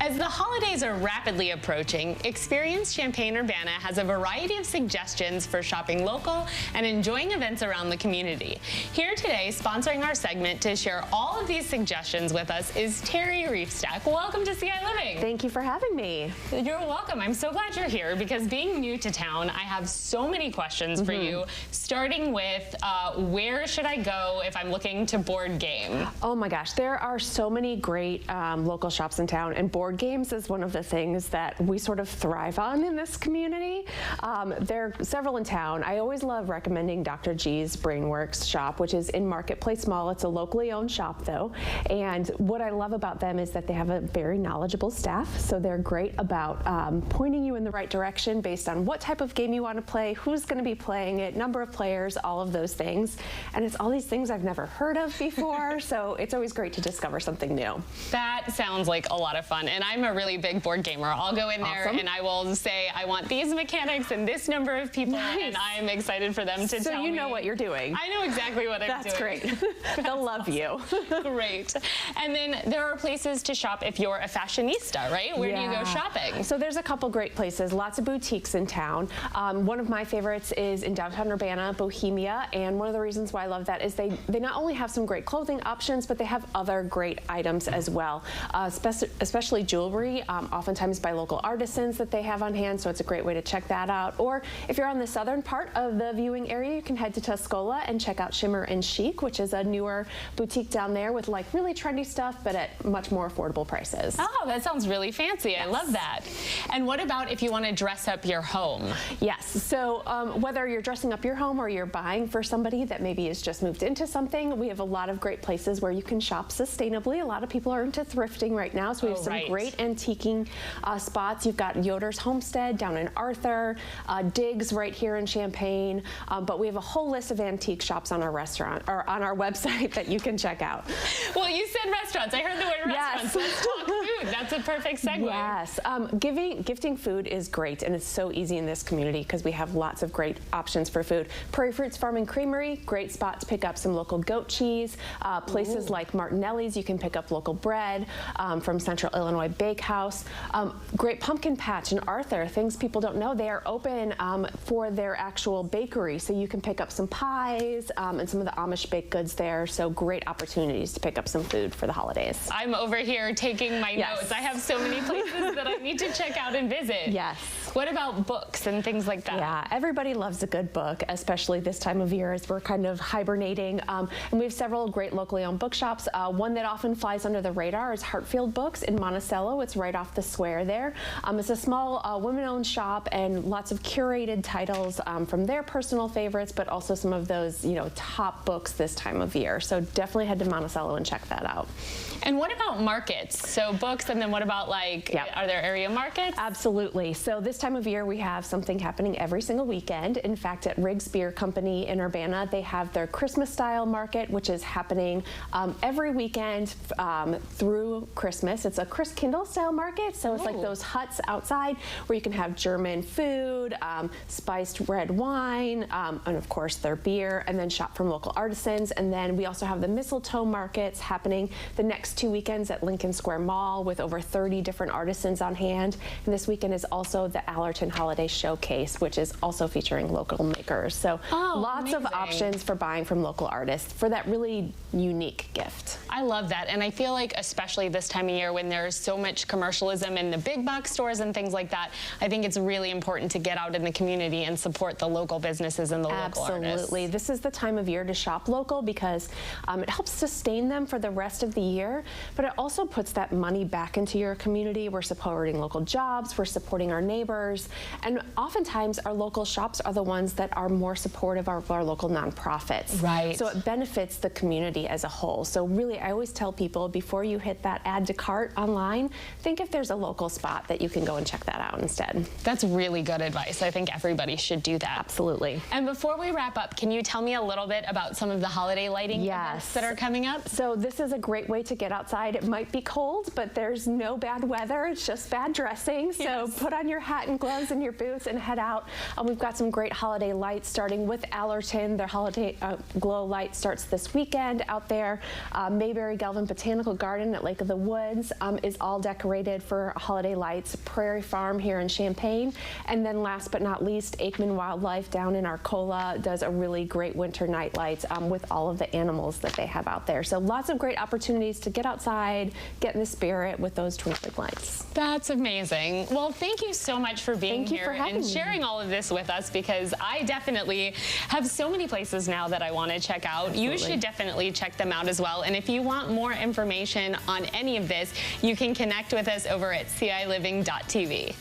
As the holidays are rapidly approaching, Experience Champaign Urbana has a variety of suggestions for shopping local and enjoying events around the community. Here today, sponsoring our segment to share all of these suggestions with us is Terry Reefstack. Welcome to CI Living. Thank you for having me. You're welcome. I'm so glad you're here because being new to town, I have so many questions for you, starting with where should I go if I'm looking to board game? Oh my gosh, there are so many great local shops in town, and board games is one of the things that we sort of thrive on in this community. There are several in town. I always love recommending Dr. G's Brainworks shop, which is in Marketplace Mall. It's a locally owned shop though, and what I love about them is that they have a very knowledgeable staff, so they're great about pointing you in the right direction based on what type of game you want to play, who's going to be playing it, number of players, all of those things. And it's all these things I've never heard of before, so it's always great to discover something new. That sounds like a lot of fun, and I'm a really big board gamer. I'll go in there and I will say I want these mechanics and this number of people, and I'm excited for them to tell me. So you know what you're doing. I know exactly what I'm doing. That's great. They'll love you. Great. And then there are places to shop if you're a fashionista, right? Where do you go shopping? So there's a couple great places, lots of boutiques in town. One of my favorites is in downtown Urbana, Bohemia, and one of the reasons why I love that is they not only have some great clothing options, but they have other great items as well, especially jewelry, oftentimes by local artisans that they have on hand, so it's a great way to check that out. Or if you're on the southern part of the viewing area, you can head to Tuscola and check out Shimmer and Chic, which is a newer boutique down there with like really trendy stuff, but at much more affordable prices. Oh, that sounds really fancy. Yes. I love that. And what about if you want to dress up your home? Yes, so whether you're dressing up your home or you're buying for somebody that maybe has just moved into something, we have a lot of great places where you can shop sustainably. A lot of people are into thrifting right now, so we have some great antiquing spots. You've got Yoder's Homestead down in Arthur, Diggs right here in Champaign, but we have a whole list of antique shops on our restaurant or on our website that you can check out. Well, you said restaurants. I heard the word restaurants. Let's talk food. That's a perfect segue. Yes, gifting food is great, and it's so easy in this community because we have lots of great options for food. Prairie Fruits Farm and Creamery, great spot to pick up some local goat cheese. Places like Martinelli's, you can pick up local bread from Central Illinois Bakehouse. Great Pumpkin Patch in Arthur, things people don't know, they are open for their actual bakery, so you can pick up some pies and some of the Amish baked goods there, so great opportunities to pick up some food for the holidays. I'm over here taking my notes. I have so many places that I need to check out and visit. Yes. What about books and things like that? Yeah, everybody loves a good book, especially this time of year as we're kind of hibernating. And we have several great locally owned bookshops. One that often flies under the radar is Hartfield Books in Monticello. It's right off the square there. It's a small women-owned shop and lots of curated titles from their personal favorites, but also some of those, top books this time of year. So definitely head to Monticello and check that out. And what about markets? So books, and then what about are there area markets? Absolutely. So this time of year we have something happening every single weekend. In fact, at Riggs Beer Company in Urbana, they have their Christmas style market, which is happening every weekend through Christmas. It's a Chris Kindle style market, so it's like those huts outside where you can have German food, spiced red wine, and of course their beer, and then shop from local artisans. And then we also have the mistletoe markets happening the next 2 weekends at Lincoln Square Mall with over 30 different artisans on hand. And this weekend is also the Allerton Holiday Showcase, which is also featuring local makers. So lots of options for buying from local artists for that really unique gift. I love that, and I feel like especially this time of year when there's so much commercialism in the big box stores and things like that, I think it's really important to get out in the community and support the local businesses and the local artists. Absolutely. This is the time of year to shop local because it helps sustain them for the rest of the year, but it also puts that money back into your community. We're supporting local jobs, we're supporting our neighbors, and oftentimes our local shops are the ones that are more supportive of our local nonprofits. Right. So it benefits the community as a whole. So really, I always tell people before you hit that add to cart online, think if there's a local spot that you can go and check that out instead. That's really good advice. I think everybody should do that. Absolutely. And before we wrap up, can you tell me a little bit about some of the holiday lighting events that are coming up? So this is a great way to get outside. It might be cold, but there's no bad weather, it's just bad dressing. So Yes. put on your hat and gloves and your boots and head out. We've got some great holiday lights starting with Allerton. Their holiday glow light starts this weekend out there. Mayberry Galvin Botanical Garden at Lake of the Woods is all decorated for holiday lights. Prairie Farm here in Champaign. And then last but not least, Aikman Wildlife down in Arcola does a really great winter night lights with all of the animals that they have out there. So lots of great opportunities to get outside, get in the spirit with those twinkling lights. That's amazing. Well, thank you so much for being Thank you here for having and me. sharing all of this with us, because I definitely have so many places now that I want to check out. You Absolutely. should definitely check them out as well. And if you want more information on any of this, you can connect with us over at CILiving.tv.